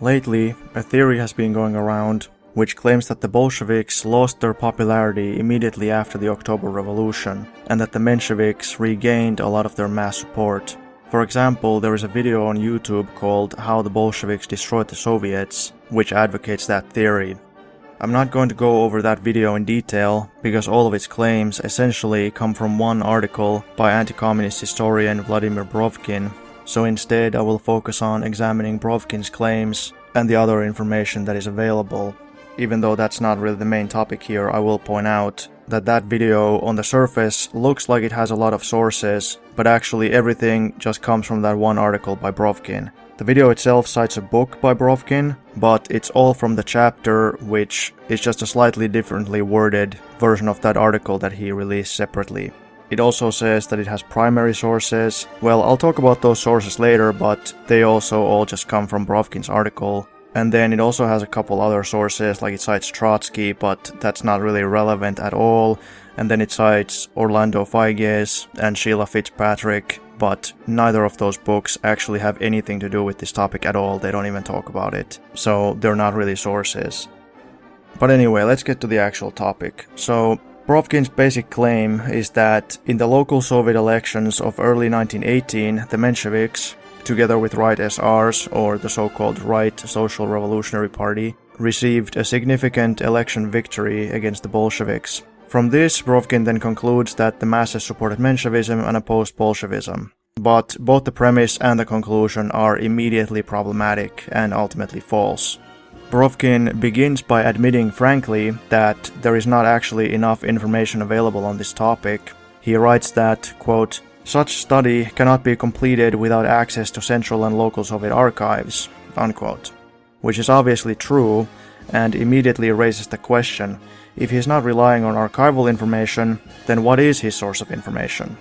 Lately, a theory has been going around which claims that the Bolsheviks lost their popularity immediately after the October Revolution, and that the Mensheviks regained a lot of their mass support. For example, there is a video on YouTube called How the Bolsheviks Destroyed the Soviets, which advocates that theory. I'm not going to go over that video in detail, because all of its claims essentially come from one article by anti-communist historian Vladimir Brovkin, so instead I will focus on examining Brovkin's claims and the other information that is available. Even though that's not really the main topic here, I will point out that that video on the surface looks like it has a lot of sources, but actually everything just comes from that one article by Brovkin. The video itself cites a book by Brovkin, but it's all from the chapter, which is just a slightly differently worded version of that article that he released separately. It also says that it has primary sources. Well, I'll talk about those sources later, but they also all just come from Brovkin's article. And then it also has a couple other sources, like it cites Trotsky, but that's not really relevant at all. And then it cites Orlando Figes and Sheila Fitzpatrick, but neither of those books actually have anything to do with this topic at all. They don't even talk about it. So they're not really sources. But anyway, let's get to the actual topic. So Brovkin's basic claim is that in the local Soviet elections of early 1918, the Mensheviks, together with right SRs, or the so-called Right Social Revolutionary Party, received a significant election victory against the Bolsheviks. From this, Brovkin then concludes that the masses supported Menshevism and opposed Bolshevism. But both the premise and the conclusion are immediately problematic and ultimately false. Brovkin begins by admitting frankly that there is not actually enough information available on this topic. He writes that, quote, "Such study cannot be completed without access to central and local Soviet archives," unquote. Which is obviously true, and immediately raises the question, if he is not relying on archival information, then what is his source of information?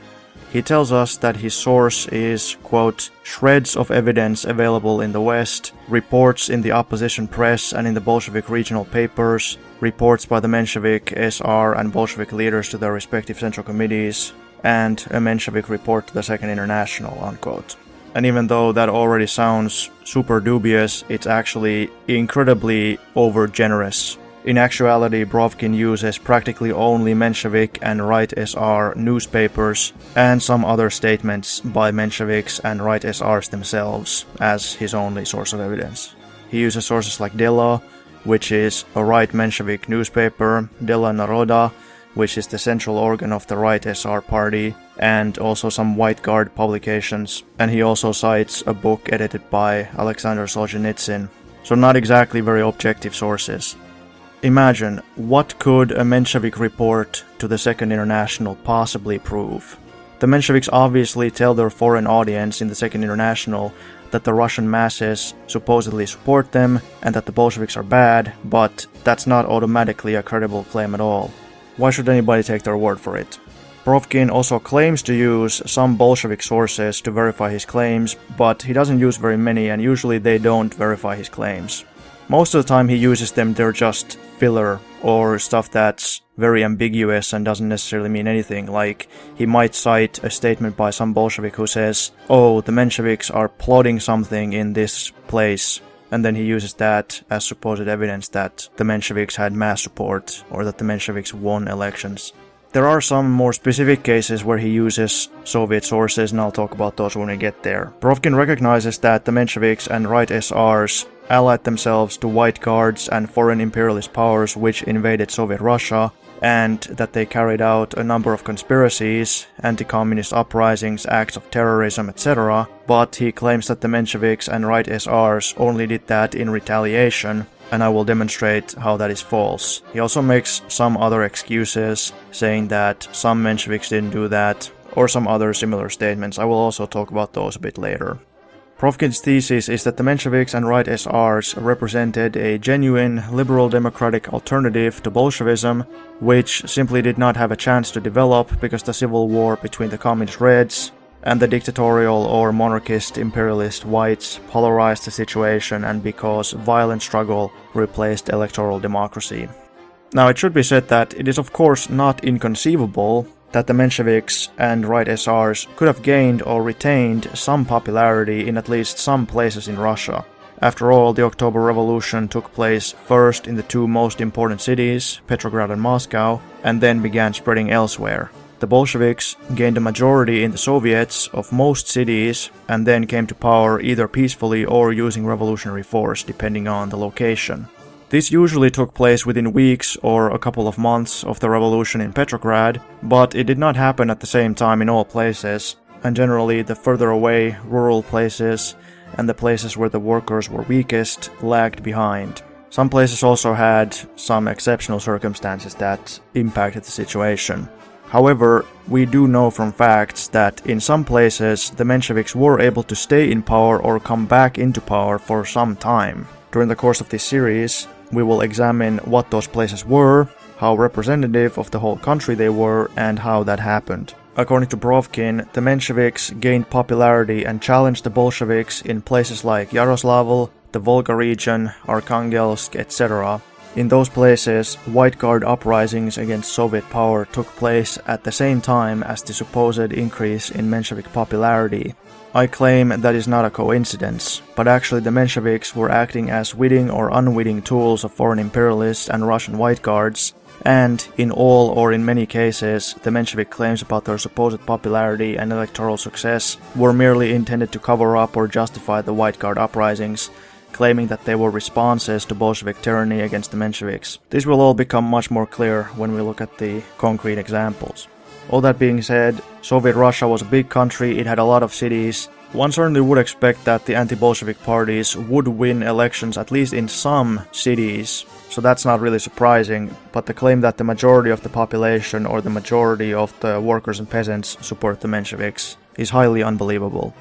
He tells us that his source is, quote, "shreds of evidence available in the West, reports in the opposition press and in the Bolshevik regional papers, reports by the Menshevik-SR and Bolshevik leaders to their respective central committees, and a Menshevik report to the Second International," unquote. And even though that already sounds super dubious, it's actually incredibly over-generous. In actuality, Brovkin uses practically only Menshevik and Right SR newspapers and some other statements by Mensheviks and Right SRs themselves as his only source of evidence. He uses sources like Dela, which is a right Menshevik newspaper, Dela Naroda, which is the central organ of the Right SR party, and also some White Guard publications. And he also cites a book edited by Alexander Solzhenitsyn. So not exactly very objective sources. Imagine, what could a Menshevik report to the Second International possibly prove? The Mensheviks obviously tell their foreign audience in the Second International that the Russian masses supposedly support them and that the Bolsheviks are bad, but that's not automatically a credible claim at all. Why should anybody take their word for it? Brovkin also claims to use some Bolshevik sources to verify his claims, but he doesn't use very many, and usually they don't verify his claims. Most of the time he uses them, they're just filler, or stuff that's very ambiguous and doesn't necessarily mean anything. Like, he might cite a statement by some Bolshevik who says, "Oh, the Mensheviks are plotting something in this place," and then he uses that as supposed evidence that the Mensheviks had mass support, or that the Mensheviks won elections. There are some more specific cases where he uses Soviet sources, and I'll talk about those when we get there. Brovkin recognizes that the Mensheviks and Right SRs allied themselves to White Guards and foreign imperialist powers which invaded Soviet Russia, and that they carried out a number of conspiracies, anti-communist uprisings, acts of terrorism, etc., but he claims that the Mensheviks and Right SRs only did that in retaliation, and I will demonstrate how that is false. He also makes some other excuses, saying that some Mensheviks didn't do that, or some other similar statements. I will also talk about those a bit later. Brovkin's thesis is that the Mensheviks and Right SRs represented a genuine liberal democratic alternative to Bolshevism, which simply did not have a chance to develop because the civil war between the communist Reds and the dictatorial or monarchist imperialist Whites polarized the situation, and because violent struggle replaced electoral democracy. Now, it should be said that it is of course not inconceivable that the Mensheviks and Right SRs could have gained or retained some popularity in at least some places in Russia. After all, the October Revolution took place first in the two most important cities, Petrograd and Moscow, and then began spreading elsewhere. The Bolsheviks gained a majority in the Soviets of most cities and then came to power either peacefully or using revolutionary force, depending on the location. This usually took place within weeks or a couple of months of the revolution in Petrograd, but it did not happen at the same time in all places, and generally the further away rural places and the places where the workers were weakest lagged behind. Some places also had some exceptional circumstances that impacted the situation. However, we do know from facts that in some places the Mensheviks were able to stay in power or come back into power for some time. During the course of this series, we will examine what those places were, how representative of the whole country they were, and how that happened. According to Brovkin, the Mensheviks gained popularity and challenged the Bolsheviks in places like Yaroslavl, the Volga region, Arkhangelsk, etc. In those places, White Guard uprisings against Soviet power took place at the same time as the supposed increase in Menshevik popularity. I claim that is not a coincidence, but actually the Mensheviks were acting as witting or unwitting tools of foreign imperialists and Russian White Guards, and in all or in many cases, the Menshevik claims about their supposed popularity and electoral success were merely intended to cover up or justify the White Guard uprisings, claiming that they were responses to Bolshevik tyranny against the Mensheviks. This will all become much more clear when we look at the concrete examples. All that being said, Soviet Russia was a big country, it had a lot of cities. One certainly would expect that the anti-Bolshevik parties would win elections at least in some cities, so that's not really surprising, but the claim that the majority of the population or the majority of the workers and peasants support the Mensheviks is highly unbelievable.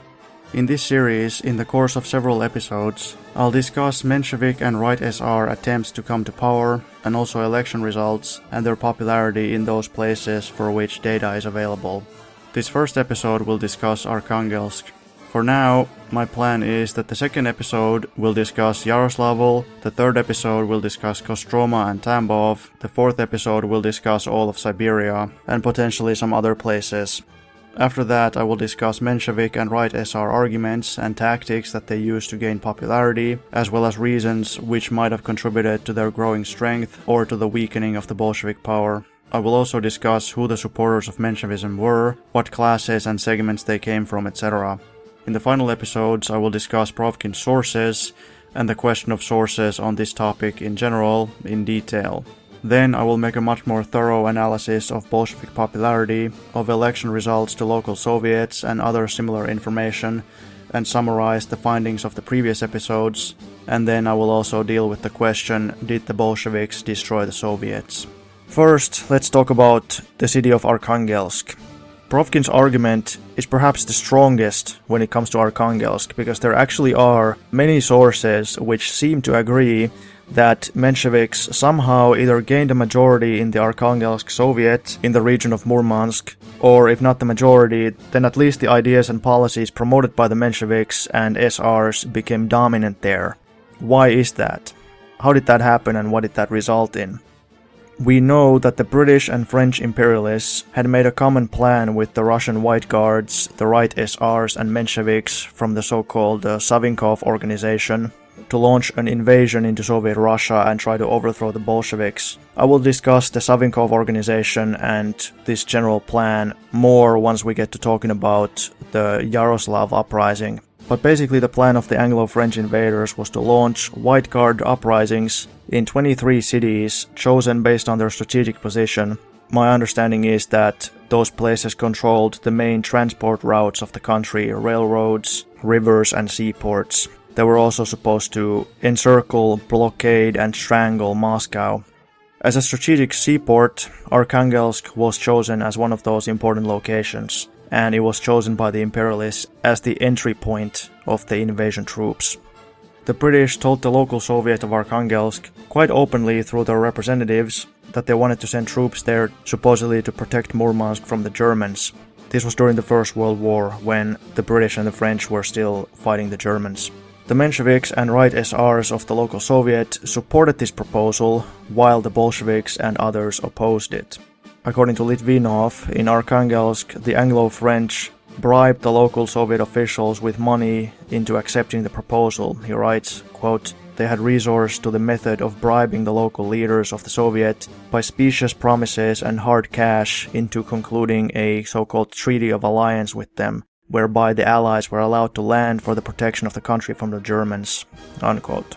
In this series, in the course of several episodes, I'll discuss Menshevik and Right SR attempts to come to power, and also election results and their popularity in those places for which data is available. This first episode will discuss Arkhangelsk. For now, my plan is that the second episode will discuss Yaroslavl, the third episode will discuss Kostroma and Tambov, the fourth episode will discuss all of Siberia, and potentially some other places. After that, I will discuss Menshevik and Right SR arguments and tactics that they use to gain popularity, as well as reasons which might have contributed to their growing strength or to the weakening of the Bolshevik power. I will also discuss who the supporters of Menshevism were, what classes and segments they came from, etc. In the final episodes, I will discuss Brovkin's sources and the question of sources on this topic in general in detail. Then I will make a much more thorough analysis of Bolshevik popularity, of election results to local Soviets and other similar information, and summarize the findings of the previous episodes, and then I will also deal with the question, did the Bolsheviks destroy the Soviets? First, let's talk about the city of Arkhangelsk. Brovkin's argument is perhaps the strongest when it comes to Arkhangelsk, because there actually are many sources which seem to agree that Mensheviks somehow either gained a majority in the Arkhangelsk Soviet in the region of Murmansk, or if not the majority, then at least the ideas and policies promoted by the Mensheviks and SRs became dominant there. Why is that? How did that happen and what did that result in? We know that the British and French imperialists had made a common plan with the Russian White Guards, the Right SRs and Mensheviks from the so-called Savinkov organization to launch an invasion into Soviet Russia and try to overthrow the Bolsheviks. I will discuss the Savinkov organization and this general plan more once we get to talking about the Yaroslavl uprising. But basically the plan of the Anglo-French invaders was to launch White Guard uprisings in 23 cities chosen based on their strategic position. My understanding is that those places controlled the main transport routes of the country, railroads, rivers and seaports. They were also supposed to encircle, blockade and strangle Moscow. As a strategic seaport, Arkhangelsk was chosen as one of those important locations, and it was chosen by the imperialists as the entry point of the invasion troops. The British told the local Soviet of Arkhangelsk quite openly through their representatives that they wanted to send troops there supposedly to protect Murmansk from the Germans. This was during the First World War, when the British and the French were still fighting the Germans. The Mensheviks and Right SRs of the local Soviet supported this proposal, while the Bolsheviks and others opposed it. According to Litvinov, in Arkhangelsk, the Anglo-French bribed the local Soviet officials with money into accepting the proposal. He writes, quote, "They had resorts to the method of bribing the local leaders of the Soviet by specious promises and hard cash into concluding a so-called treaty of alliance with them, whereby the Allies were allowed to land for the protection of the country from the Germans." Unquote.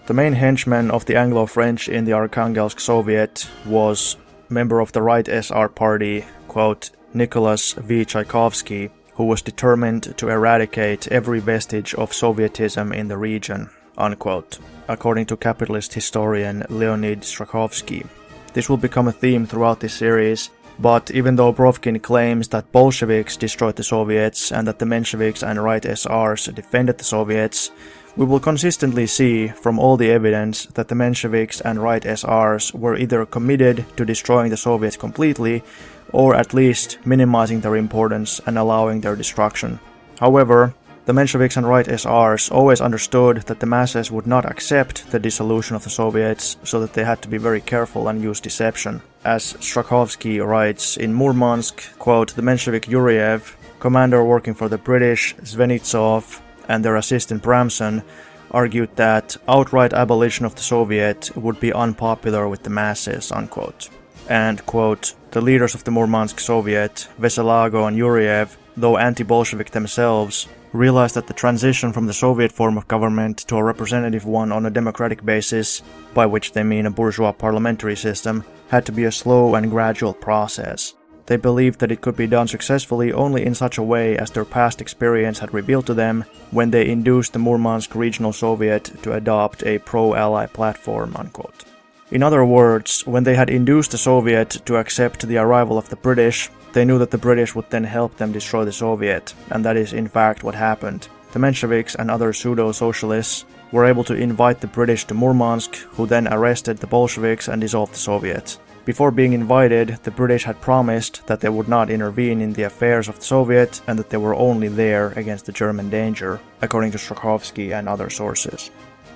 The main henchman of the Anglo-French in the Arkhangelsk Soviet was member of the right SR party, quote, Nicholas V. Tchaikovsky, who was determined to eradicate every vestige of Sovietism in the region, unquote, according to capitalist historian Leonid Strakhovsky. This will become a theme throughout this series, but even though Brovkin claims that Bolsheviks destroyed the Soviets and that the Mensheviks and right SRs defended the Soviets, we will consistently see from all the evidence that the Mensheviks and right SRs were either committed to destroying the Soviets completely, or at least minimizing their importance and allowing their destruction. However, the Mensheviks and right SRs always understood that the masses would not accept the dissolution of the Soviets, so that they had to be very careful and use deception. As Strakhovsky writes in Murmansk, quote, "The Menshevik Yuriev, commander working for the British, Zvenitsov, and their assistant Bramson, argued that outright abolition of the Soviet would be unpopular with the masses," unquote. And, quote, "The leaders of the Murmansk Soviet, Veselago and Yuriev, though anti-Bolshevik themselves, realized that the transition from the Soviet form of government to a representative one on a democratic basis, by which they mean a bourgeois parliamentary system, had to be a slow and gradual process. They believed that it could be done successfully only in such a way as their past experience had revealed to them when they induced the Murmansk Regional Soviet to adopt a pro-Ally platform," unquote. In other words, when they had induced the Soviet to accept the arrival of the British, they knew that the British would then help them destroy the Soviet, and that is in fact what happened. The Mensheviks and other pseudo-socialists were able to invite the British to Murmansk, who then arrested the Bolsheviks and dissolved the Soviet. Before being invited, the British had promised that they would not intervene in the affairs of the Soviet and that they were only there against the German danger, according to Strakhovsky and other sources.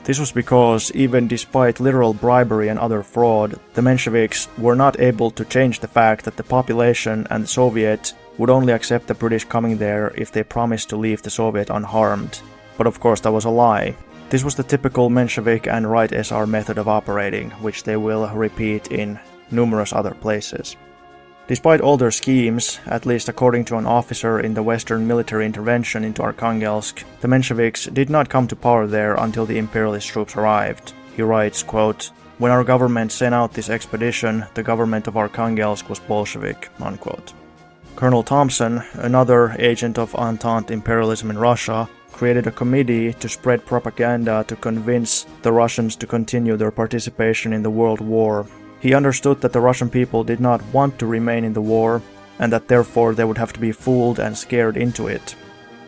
This was because, even despite literal bribery and other fraud, the Mensheviks were not able to change the fact that the population and the Soviet would only accept the British coming there if they promised to leave the Soviet unharmed. But of course that was a lie. This was the typical Menshevik and right SR method of operating, which they will repeat in numerous other places. Despite all their schemes, at least according to an officer in the Western military intervention into Arkhangelsk, the Mensheviks did not come to power there until the imperialist troops arrived. He writes, quote, "When our government sent out this expedition, the government of Arkhangelsk was Bolshevik," unquote. Colonel Thompson, another agent of Entente imperialism in Russia, created a committee to spread propaganda to convince the Russians to continue their participation in the World War. He understood that the Russian people did not want to remain in the war, and that therefore they would have to be fooled and scared into it.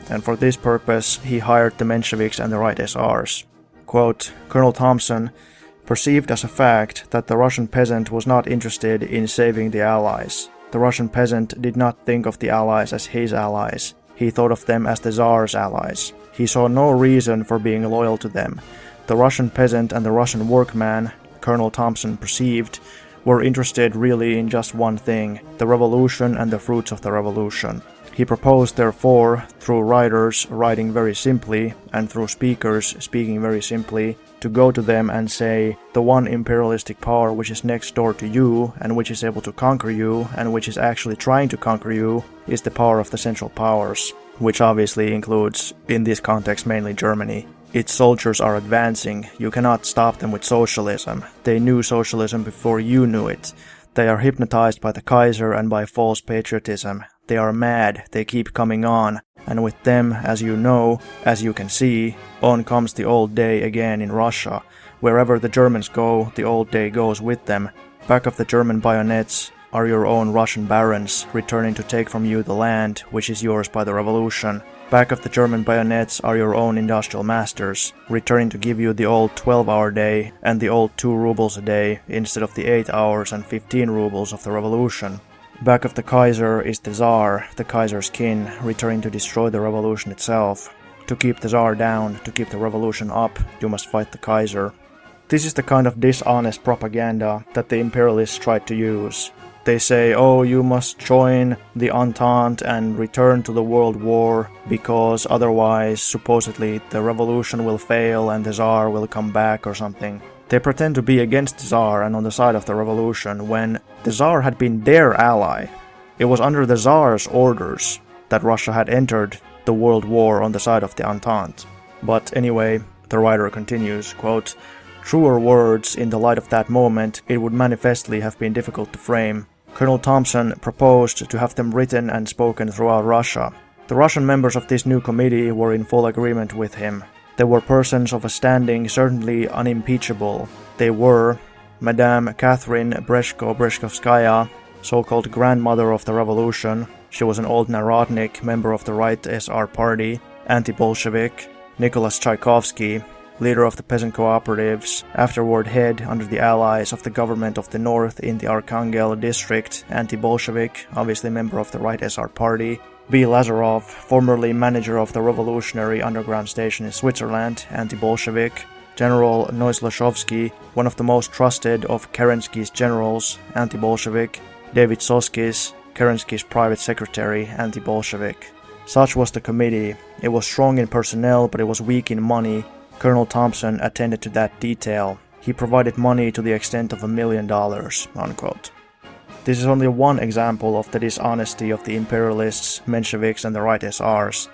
And for this purpose, he hired the Mensheviks and the right SRs. Quote, "Colonel Thompson perceived as a fact that the Russian peasant was not interested in saving the Allies. The Russian peasant did not think of the Allies as his allies. He thought of them as the Tsar's allies. He saw no reason for being loyal to them. The Russian peasant and the Russian workman, Colonel Thompson perceived, were interested really in just one thing, the revolution and the fruits of the revolution. He proposed, therefore, through writers writing very simply, and through speakers speaking very simply, to go to them and say, the one imperialistic power which is next door to you, and which is able to conquer you, and which is actually trying to conquer you, is the power of the Central Powers, which obviously includes, in this context, mainly Germany. Its soldiers are advancing. You cannot stop them with socialism. They knew socialism before you knew it. They are hypnotized by the Kaiser and by false patriotism. They are mad. They keep coming on. And with them, as you know, as you can see, on comes the old day again in Russia. Wherever the Germans go, the old day goes with them. Back of the German bayonets are your own Russian barons, returning to take from you the land which is yours by the revolution. Back of the German bayonets are your own industrial masters, returning to give you the old 12-hour day and the old 2 rubles a day instead of the 8 hours and 15 rubles of the revolution. Back of the Kaiser is the Tsar, the Kaiser's kin, returning to destroy the revolution itself. To keep the Tsar down, to keep the revolution up, you must fight the Kaiser. This is the kind of dishonest propaganda that the imperialists tried to use. They say, oh, you must join the Entente and return to the World War because otherwise, supposedly, the revolution will fail and the Tsar will come back or something. They pretend to be against the Tsar and on the side of the revolution when the Tsar had been their ally. It was under the Tsar's orders that Russia had entered the World War on the side of the Entente. But anyway, the writer continues, quote, truer words in the light of that moment it would manifestly have been difficult to frame. Colonel Thompson proposed to have them written and spoken throughout Russia. The Russian members of this new committee were in full agreement with him. They were persons of a standing certainly unimpeachable. They were Madame Catherine Breshkovskaya, so-called grandmother of the revolution. She was an old Narodnik, member of the Right SR party, anti-Bolshevik. Nicholas Tchaikovsky, leader of the peasant cooperatives, afterward head under the allies of the government of the North in the Arkhangelsk district, anti-Bolshevik, obviously member of the Right SR party. B. Lazarov, formerly manager of the revolutionary underground station in Switzerland, anti-Bolshevik. General Noislashovsky, one of the most trusted of Kerensky's generals, anti-Bolshevik. David Soskis, Kerensky's private secretary, anti-Bolshevik. Such was the committee. It was strong in personnel, but it was weak in money. Colonel Thompson attended to that detail. He provided money to the extent of $1 million, unquote. This is only one example of the dishonesty of the imperialists, Mensheviks and the Right SRs.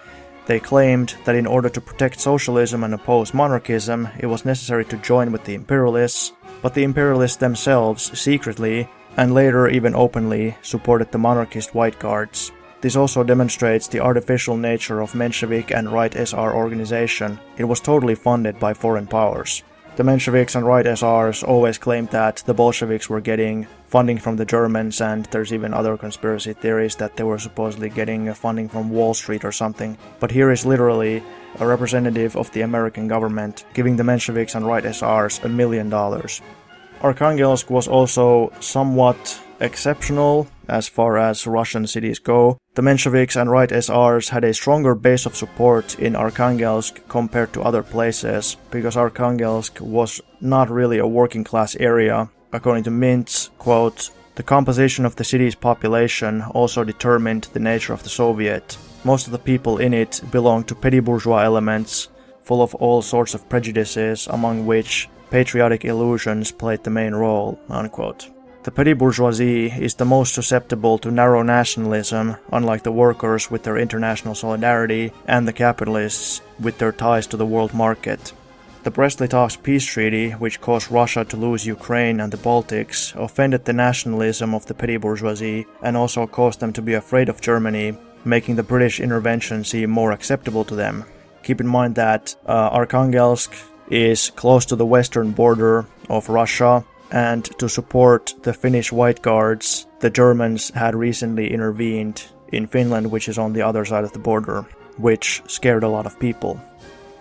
They claimed that in order to protect socialism and oppose monarchism, it was necessary to join with the imperialists, but the imperialists themselves secretly, and later even openly, supported the monarchist White Guards. This also demonstrates the artificial nature of Menshevik and Right SR organization. It was totally funded by foreign powers. The Mensheviks and Right SRs always claimed that the Bolsheviks were getting funding from the Germans, and there's even other conspiracy theories that they were supposedly getting funding from Wall Street or something. But here is literally a representative of the American government giving the Mensheviks and Right SRs $1 million. Arkhangelsk was also somewhat exceptional as far as Russian cities go. The Mensheviks and Right SRs had a stronger base of support in Arkhangelsk compared to other places, because Arkhangelsk was not really a working class area. According to Mintz, quote, the composition of the city's population also determined the nature of the Soviet. Most of the people in it belonged to petty bourgeois elements, full of all sorts of prejudices, among which patriotic illusions played the main role, unquote. The petty bourgeoisie is the most susceptible to narrow nationalism, unlike the workers with their international solidarity and the capitalists with their ties to the world market. The Brest-Litovsk peace treaty, which caused Russia to lose Ukraine and the Baltics, offended the nationalism of the petty bourgeoisie and also caused them to be afraid of Germany, making the British intervention seem more acceptable to them. Keep in mind that Arkhangelsk is close to the western border of Russia, and to support the Finnish White Guards, the Germans had recently intervened in Finland, which is on the other side of the border, which scared a lot of people.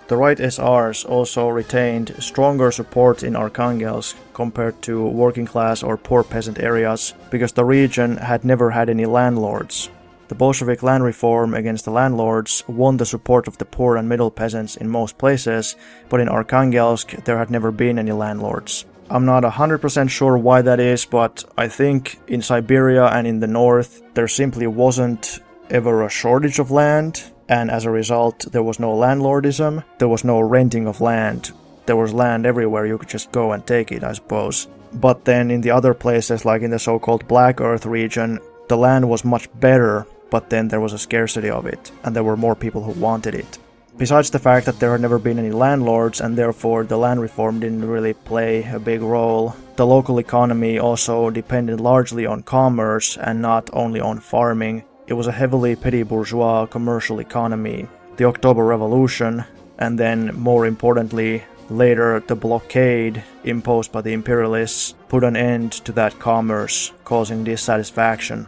The Right SRs also retained stronger support in Arkhangelsk compared to working class or poor peasant areas, because the region had never had any landlords. The Bolshevik land reform against the landlords won the support of the poor and middle peasants in most places, but in Arkhangelsk there had never been any landlords. I'm not 100% sure why that is, but I think in Siberia and in the north there simply wasn't ever a shortage of land, and as a result there was no landlordism, there was no renting of land. There was land everywhere, you could just go and take it, I suppose. But then in the other places, like in the so-called Black Earth region, the land was much better, but then there was a scarcity of it, and there were more people who wanted it. Besides the fact that there had never been any landlords, and therefore the land reform didn't really play a big role, the local economy also depended largely on commerce and not only on farming. It was a heavily petty bourgeois commercial economy. The October Revolution, and then more importantly later the blockade imposed by the imperialists, put an end to that commerce, causing dissatisfaction.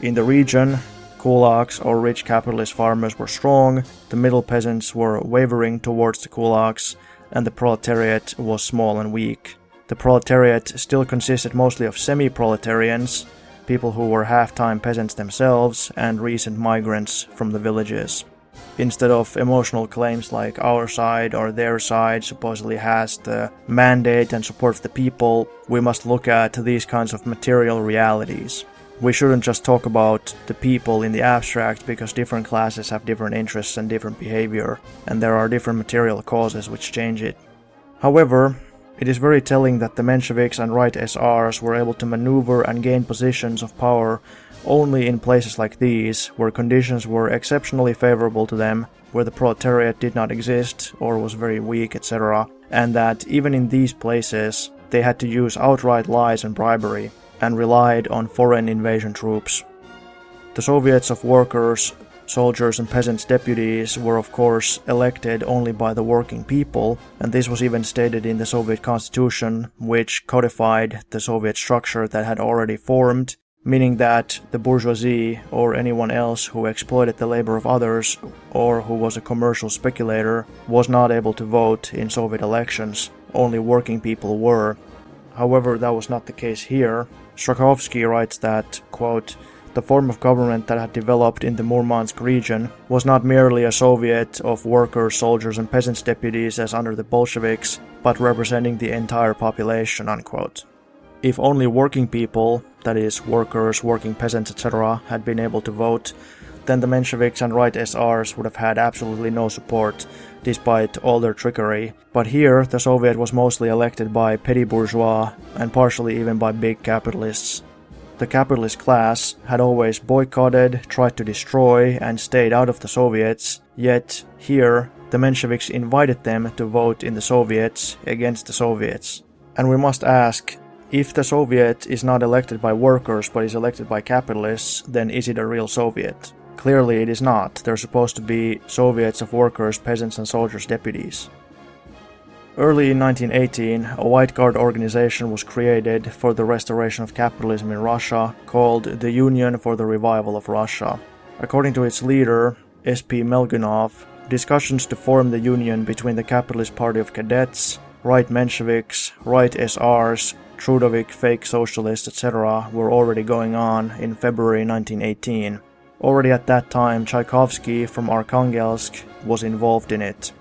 In the region, kulaks or rich capitalist farmers were strong, the middle peasants were wavering towards the kulaks, and the proletariat was small and weak. The proletariat still consisted mostly of semi-proletarians, people who were half-time peasants themselves and recent migrants from the villages. Instead of emotional claims like our side or their side supposedly has the mandate and support of the people, we must look at these kinds of material realities. we shouldn't just talk about the people in the abstract, because different classes have different interests and different behavior, and there are different material causes which change it. However, it is very telling that the Mensheviks and right SRs were able to maneuver and gain positions of power only in places like these, where conditions were exceptionally favorable to them, where the proletariat did not exist or was very weak, etc., and that even in these places they had to use outright lies and bribery, and relied on foreign invasion troops. The Soviets of workers, soldiers and peasants' deputies were of course elected only by the working people, and this was even stated in the Soviet constitution, which codified the Soviet structure that had already formed, meaning that the bourgeoisie or anyone else who exploited the labor of others or who was a commercial speculator was not able to vote in Soviet elections, only working people were. However, that was not the case here. Strakhovsky writes that, quote, "The form of government that had developed in the Murmansk region was not merely a Soviet of workers, soldiers and peasants' deputies as under the Bolsheviks, but representing the entire population," unquote. If only working people, that is, workers, working peasants, etc., had been able to vote, then the Mensheviks and right SRs would have had absolutely no support, despite all their trickery. But here, the Soviet was mostly elected by petty bourgeois, and partially even by big capitalists. The capitalist class had always boycotted, tried to destroy, and stayed out of the Soviets, yet here, the Mensheviks invited them to vote in the Soviets against the Soviets. And we must ask, if the Soviet is not elected by workers but is elected by capitalists, then is it a real Soviet? Clearly it is not. They're supposed to be Soviets of workers, peasants and soldiers' deputies. Early in 1918, a White Guard organization was created for the restoration of capitalism in Russia, called the Union for the Revival of Russia. According to its leader, S.P. Melgunov, discussions to form the union between the Capitalist Party of Cadets, right Mensheviks, right SRs, Trudovik fake socialists, etc. were already going on in February 1918. Already at that time, Tchaikovsky from Arkhangelsk was involved in it.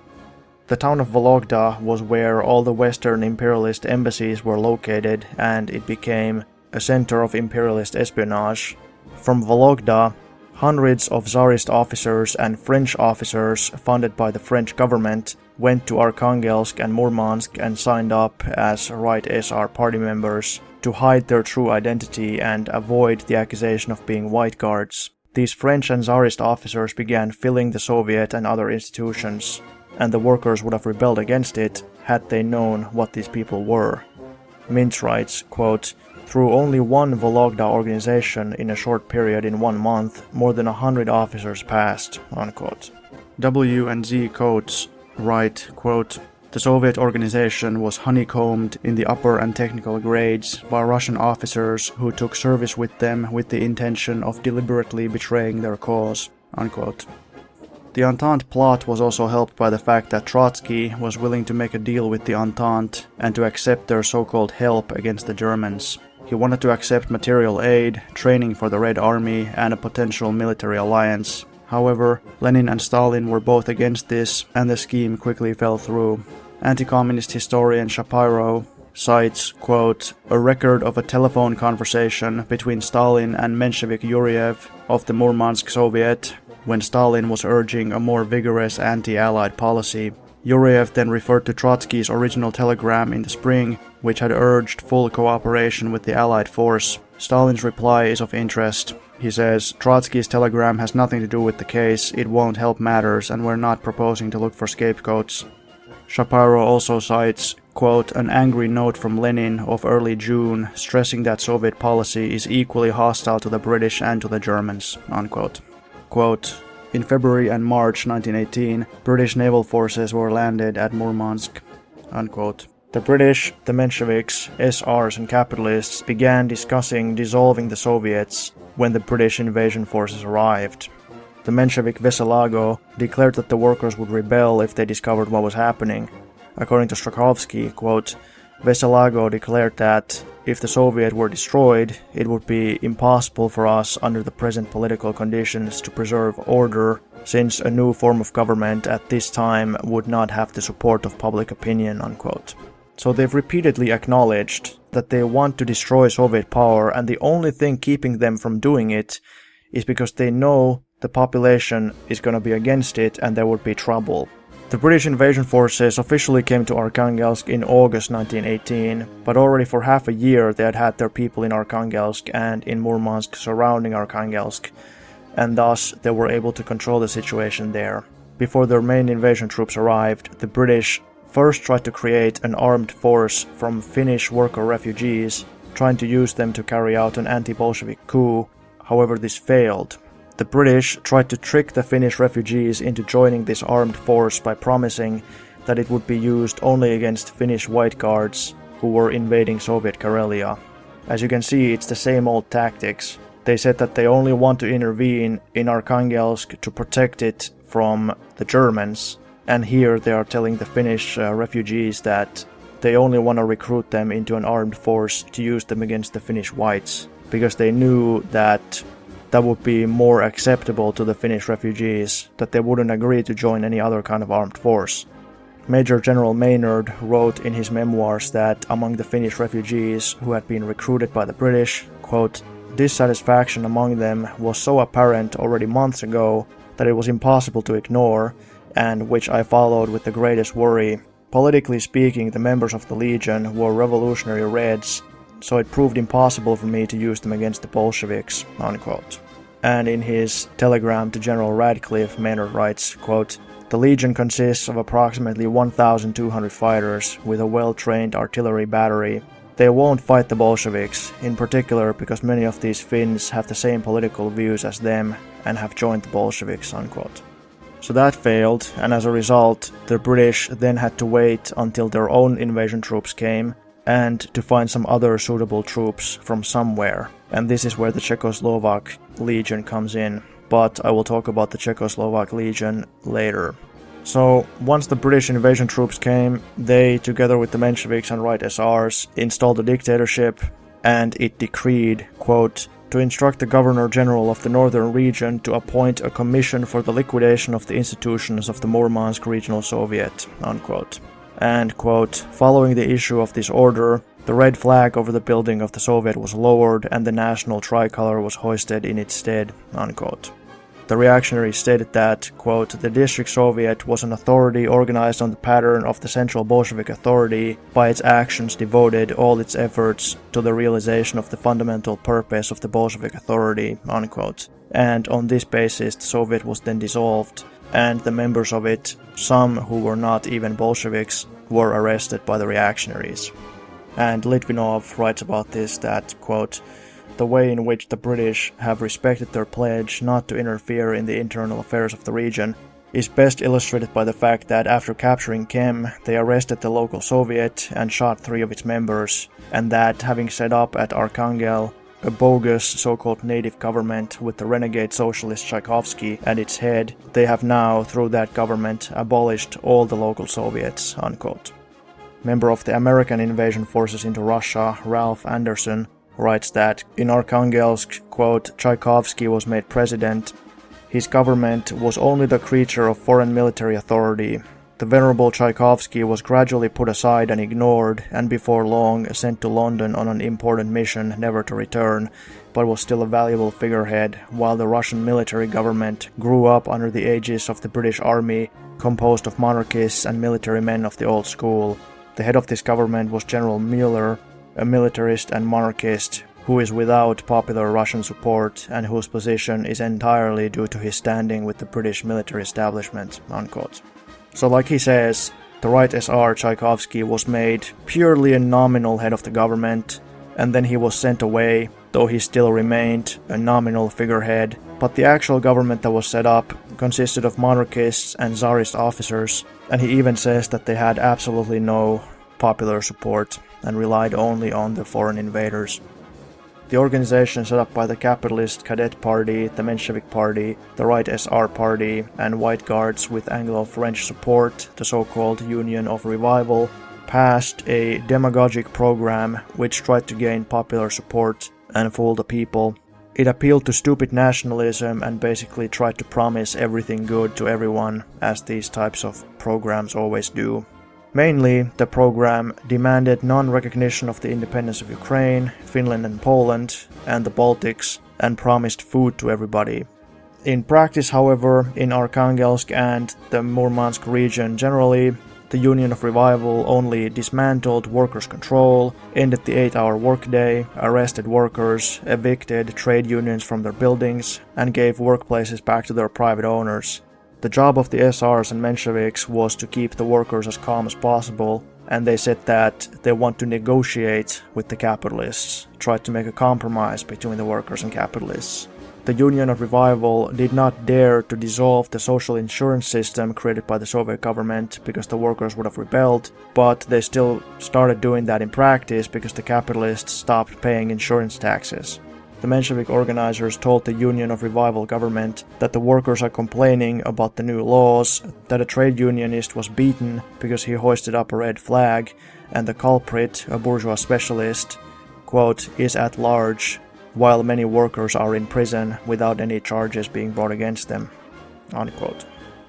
The town of Vologda was where all the Western imperialist embassies were located, and it became a center of imperialist espionage. From Vologda, hundreds of Tsarist officers and French officers funded by the French government went to Arkhangelsk and Murmansk and signed up as right SR party members to hide their true identity and avoid the accusation of being White Guards. These French and Tsarist officers began filling the Soviet and other institutions, and the workers would have rebelled against it had they known what these people were. Mintz writes, quote, "Through only one Vologda organization in a short period in 1 month, more than 100 officers passed," unquote. W and Z Coates write, quote, "The Soviet organization was honeycombed in the upper and technical grades by Russian officers who took service with them with the intention of deliberately betraying their cause," unquote. The Entente plot was also helped by the fact that Trotsky was willing to make a deal with the Entente and to accept their so-called help against the Germans. He wanted to accept material aid, training for the Red Army, and a potential military alliance. However, Lenin and Stalin were both against this, and the scheme quickly fell through. Anti-communist historian Schapiro cites, quote, "a record of a telephone conversation between Stalin and Menshevik Yuriev of the Murmansk Soviet, when Stalin was urging a more vigorous anti-Allied policy. Yuriev then referred to Trotsky's original telegram in the spring, which had urged full cooperation with the Allied force. Stalin's reply is of interest. He says, Trotsky's telegram has nothing to do with the case, it won't help matters, and we're not proposing to look for scapegoats." Schapiro also cites, quote, "an angry note from Lenin of early June, stressing that Soviet policy is equally hostile to the British and to the Germans," unquote. Quote, "In February and March 1918, British naval forces were landed at Murmansk," unquote. The British, the Mensheviks, SRs and capitalists began discussing dissolving the Soviets when the British invasion forces arrived. The Menshevik Veselago declared that the workers would rebel if they discovered what was happening. According to Strakhovsky, quote, "Veselago declared that if the Soviet were destroyed, it would be impossible for us under the present political conditions to preserve order, since a new form of government at this time would not have the support of public opinion," unquote. So they've repeatedly acknowledged that they want to destroy Soviet power, and the only thing keeping them from doing it is because they know the population is going to be against it and there would be trouble. The British invasion forces officially came to Arkhangelsk in August 1918, but already for half a year they had had their people in Arkhangelsk and in Murmansk surrounding Arkhangelsk, and thus they were able to control the situation there. Before their main invasion troops arrived, the British first tried to create an armed force from Finnish worker refugees, trying to use them to carry out an anti-Bolshevik coup. However, this failed. The British tried to trick the Finnish refugees into joining this armed force by promising that it would be used only against Finnish White Guards who were invading Soviet Karelia. As you can see, it's the same old tactics. They said that they only want to intervene in Arkhangelsk to protect it from the Germans, and here they are telling the Finnish refugees that they only want to recruit them into an armed force to use them against the Finnish Whites, because they knew that would be more acceptable to the Finnish refugees, that they wouldn't agree to join any other kind of armed force. Major General Maynard wrote in his memoirs that among the Finnish refugees who had been recruited by the British, quote, "Dissatisfaction among them was so apparent already months ago that it was impossible to ignore, and which I followed with the greatest worry. Politically speaking, the members of the Legion were revolutionary Reds, so it proved impossible for me to use them against the Bolsheviks," unquote. And in his telegram to General Radcliffe, Maynard writes, quote, "The Legion consists of approximately 1,200 fighters with a well-trained artillery battery. They won't fight the Bolsheviks, in particular because many of these Finns have the same political views as them and have joined the Bolsheviks," unquote. So that failed, and as a result, the British then had to wait until their own invasion troops came, and to find some other suitable troops from somewhere. And this is where the Czechoslovak Legion comes in, but I will talk about the Czechoslovak Legion later. So, once the British invasion troops came, they, together with the Mensheviks and Right SRs, installed a dictatorship, and it decreed, quote, "to instruct the Governor-General of the Northern Region to appoint a commission for the liquidation of the institutions of the Murmansk Regional Soviet," unquote. And, quote, "following the issue of this order, the red flag over the building of the Soviet was lowered and the national tricolor was hoisted in its stead," unquote. The reactionaries stated that, quote, "the District Soviet was an authority organized on the pattern of the Central Bolshevik Authority, by its actions devoted all its efforts to the realization of the fundamental purpose of the Bolshevik Authority," unquote. And on this basis the Soviet was then dissolved, and the members of it, some who were not even Bolsheviks, were arrested by the reactionaries. And Litvinov writes about this that, quote, "the way in which the British have respected their pledge not to interfere in the internal affairs of the region is best illustrated by the fact that after capturing Kem, they arrested the local Soviet and shot 3 of its members, and that, having set up at Arkhangel a bogus so-called native government with the renegade socialist Strakhovsky at its head, they have now, through that government, abolished all the local Soviets," unquote. Member of the American invasion forces into Russia, Ralph Anderson, writes that in Arkhangelsk, quote, "Tchaikovsky was made president. His government was only the creature of foreign military authority. The venerable Tchaikovsky was gradually put aside and ignored, and before long sent to London on an important mission never to return, but was still a valuable figurehead, while the Russian military government grew up under the aegis of the British Army, composed of monarchists and military men of the old school. The head of this government was General Mueller, a militarist and monarchist, who is without popular Russian support and whose position is entirely due to his standing with the British military establishment," unquote. So like he says, the Right SR Tchaikovsky was made purely a nominal head of the government, and then he was sent away, though he still remained a nominal figurehead. But the actual government that was set up consisted of monarchists and czarist officers, and he even says that they had absolutely no popular support and relied only on the foreign invaders. The organization set up by the Capitalist Cadet Party, the Menshevik Party, the Right SR Party, and White Guards with Anglo-French support, the so-called Union of Revival, passed a demagogic program which tried to gain popular support and fool the people. It appealed to stupid nationalism and basically tried to promise everything good to everyone, as these types of programs always do. Mainly, the program demanded non-recognition of the independence of Ukraine, Finland and Poland, and the Baltics, and promised food to everybody. In practice, however, in Arkhangelsk and the Murmansk region generally, the Union of Revival only dismantled workers' control, ended the 8-hour workday, arrested workers, evicted trade unions from their buildings, and gave workplaces back to their private owners. The job of the SRs and Mensheviks was to keep the workers as calm as possible, and they said that they want to negotiate with the capitalists, try to make a compromise between the workers and capitalists. The Union of Revival did not dare to dissolve the social insurance system created by the Soviet government because the workers would have rebelled, but they still started doing that in practice because the capitalists stopped paying insurance taxes. The Menshevik organizers told the Union of Revival government that the workers are complaining about the new laws, that a trade unionist was beaten because he hoisted up a red flag, and the culprit, a bourgeois specialist, quote, is at large, while many workers are in prison without any charges being brought against them, unquote.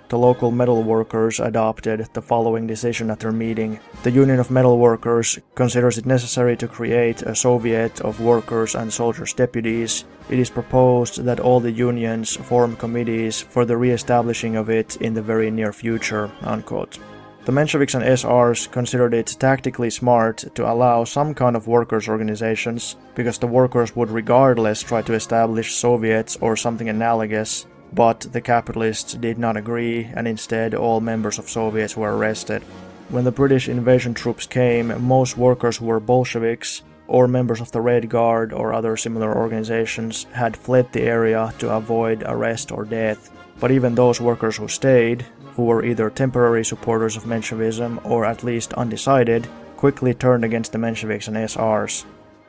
The local metal workers adopted the following decision at their meeting. The Union of Metal Workers considers it necessary to create a Soviet of workers and soldiers' deputies. It is proposed that all the unions form committees for the re-establishing of it in the very near future, unquote. The Mensheviks and SRs considered it tactically smart to allow some kind of workers' organizations, because the workers would regardless try to establish Soviets or something analogous, but the capitalists did not agree, and instead all members of Soviets were arrested. When the British invasion troops came, most workers who were Bolsheviks, or members of the Red Guard or other similar organizations, had fled the area to avoid arrest or death. But even those workers who stayed, who were either temporary supporters of Menshevism or at least undecided, quickly turned against the Mensheviks and SRs.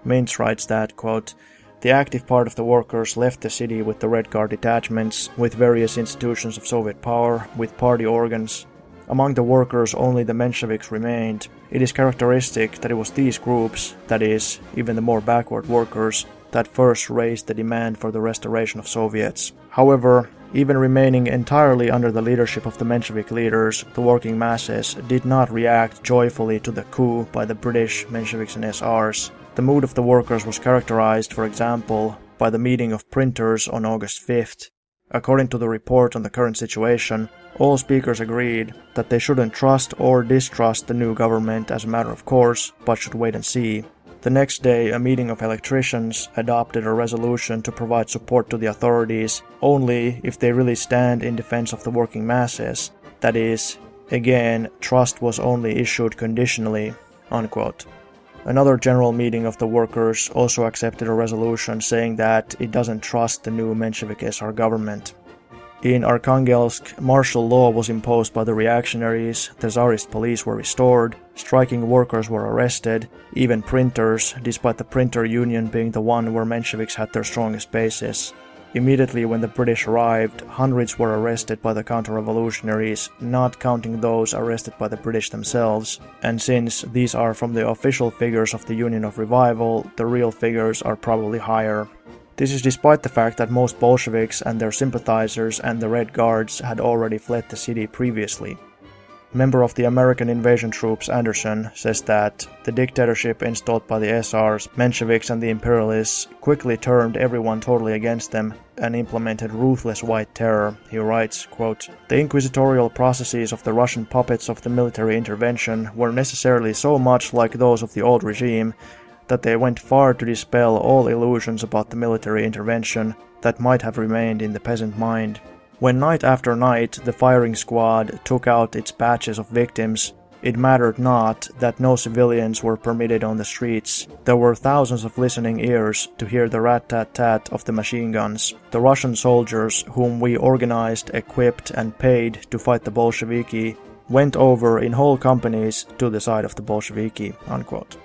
Mintz writes that, quote, the active part of the workers left the city with the Red Guard detachments, with various institutions of Soviet power, with party organs. Among the workers, only the Mensheviks remained. It is characteristic that it was these groups, that is, even the more backward workers, that first raised the demand for the restoration of Soviets. However, even remaining entirely under the leadership of the Menshevik leaders, the working masses did not react joyfully to the coup by the British Mensheviks and SRs. The mood of the workers was characterized, for example, by the meeting of printers on August 5th. According to the report on the current situation, all speakers agreed that they shouldn't trust or distrust the new government as a matter of course, but should wait and see. The next day, a meeting of electricians adopted a resolution to provide support to the authorities only if they really stand in defense of the working masses. That is, again, trust was only issued conditionally, unquote. Another general meeting of the workers also accepted a resolution saying that it doesn't trust the new Menshevik-SR government. In Arkhangelsk, martial law was imposed by the reactionaries, the Tsarist police were restored, striking workers were arrested, even printers, despite the printer union being the one where Mensheviks had their strongest bases. Immediately when the British arrived, hundreds were arrested by the counter-revolutionaries, not counting those arrested by the British themselves, and since these are from the official figures of the Union of Revival, the real figures are probably higher. This is despite the fact that most Bolsheviks and their sympathizers and the Red Guards had already fled the city previously. Member of the American invasion troops Anderson says that the dictatorship installed by the SRs, Mensheviks and the imperialists quickly turned everyone totally against them and implemented ruthless white terror. He writes, quote, the inquisitorial processes of the Russian puppets of the military intervention were necessarily so much like those of the old regime that they went far to dispel all illusions about the military intervention that might have remained in the peasant mind. When night after night the firing squad took out its batches of victims, it mattered not that no civilians were permitted on the streets. There were thousands of listening ears to hear the rat-tat-tat of the machine guns. The Russian soldiers, whom we organized, equipped and paid to fight the Bolsheviki, went over in whole companies to the side of the Bolsheviki, unquote.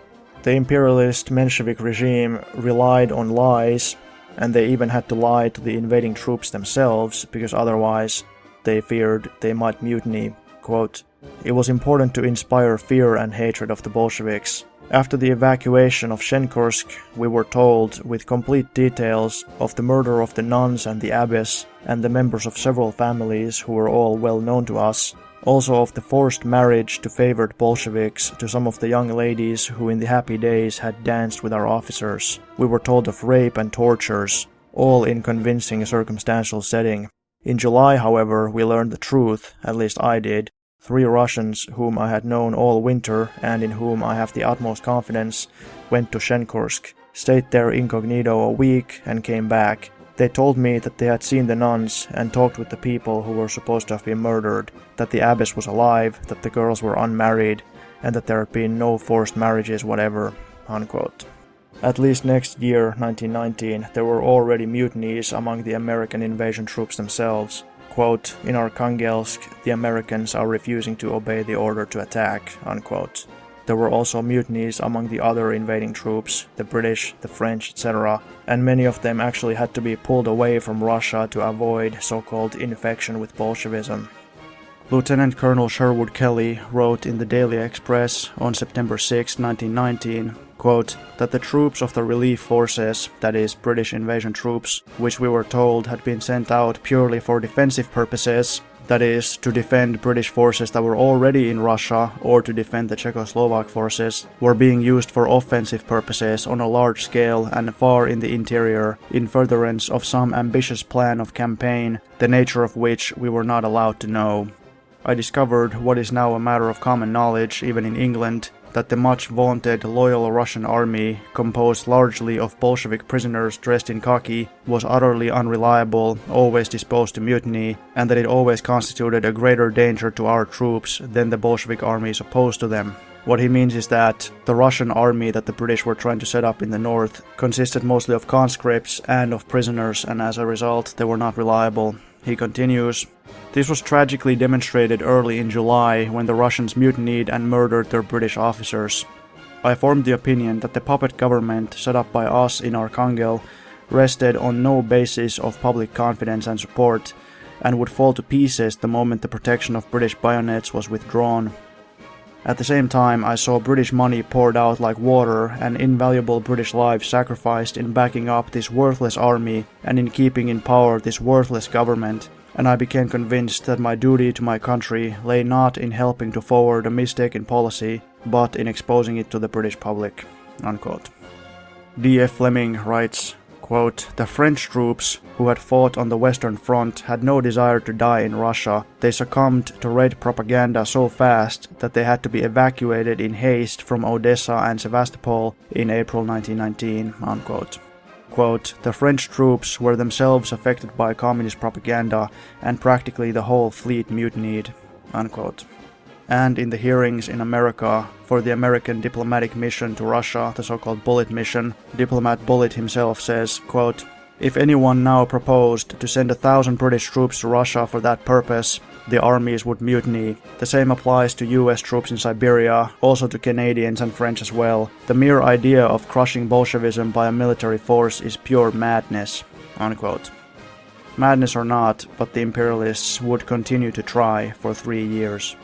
The imperialist Menshevik regime relied on lies, and they even had to lie to the invading troops themselves, because otherwise they feared they might mutiny. Quote, it was important to inspire fear and hatred of the Bolsheviks. After the evacuation of Shenkursk, we were told with complete details of the murder of the nuns and the abbess, and the members of several families who were all well known to us, Also of the forced marriage to favored Bolsheviks to some of the young ladies who in the happy days had danced with our officers. We were told of rape and tortures, all in convincing circumstantial setting. In July, however, we learned the truth, at least I did. 3 Russians whom I had known all winter and in whom I have the utmost confidence went to Shenkorsk, stayed there incognito a week and came back. They told me that they had seen the nuns and talked with the people who were supposed to have been murdered, that the abbess was alive, that the girls were unmarried, and that there had been no forced marriages whatever." Unquote. At least next year, 1919, there were already mutinies among the American invasion troops themselves. Quote, "In Arkhangelsk, the Americans are refusing to obey the order to attack." Unquote. There were also mutinies among the other invading troops, the British, the French, etc., and many of them actually had to be pulled away from Russia to avoid so-called infection with Bolshevism. Lieutenant Colonel Sherwood Kelly wrote in the Daily Express on September 6, 1919, quote, that the troops of the relief forces, that is, British invasion troops, which we were told had been sent out purely for defensive purposes, that is, to defend British forces that were already in Russia or to defend the Czechoslovak forces, were being used for offensive purposes on a large scale and far in the interior, in furtherance of some ambitious plan of campaign, the nature of which we were not allowed to know. I discovered what is now a matter of common knowledge even in England, that the much vaunted loyal Russian army, composed largely of Bolshevik prisoners dressed in khaki, was utterly unreliable, always disposed to mutiny, and that it always constituted a greater danger to our troops than the Bolshevik armies opposed to them. What he means is that the Russian army that the British were trying to set up in the north consisted mostly of conscripts and of prisoners, and as a result they were not reliable. He continues, "This was tragically demonstrated early in July when the Russians mutinied and murdered their British officers. I formed the opinion that the puppet government set up by us in Archangel rested on no basis of public confidence and support, and would fall to pieces the moment the protection of British bayonets was withdrawn. At the same time, I saw British money poured out like water and invaluable British lives sacrificed in backing up this worthless army and in keeping in power this worthless government, and I became convinced that my duty to my country lay not in helping to forward a mistaken policy, but in exposing it to the British public." Unquote. D.F. Fleming writes, quote, "The French troops who had fought on the Western Front had no desire to die in Russia. They succumbed to Red propaganda so fast that they had to be evacuated in haste from Odessa and Sevastopol in April 1919." Unquote. Quote, "The French troops were themselves affected by communist propaganda, and practically the whole fleet mutinied." Unquote. And in the hearings in America for the American diplomatic mission to Russia, the so-called Bullet mission, diplomat Bullet himself says, quote, "If anyone now proposed to send 1,000 British troops to Russia for that purpose, the armies would mutiny. The same applies to US troops in Siberia, also to Canadians and French as well. The mere idea of crushing Bolshevism by a military force is pure madness." Unquote. Madness or not, but the imperialists would continue to try for 3 years.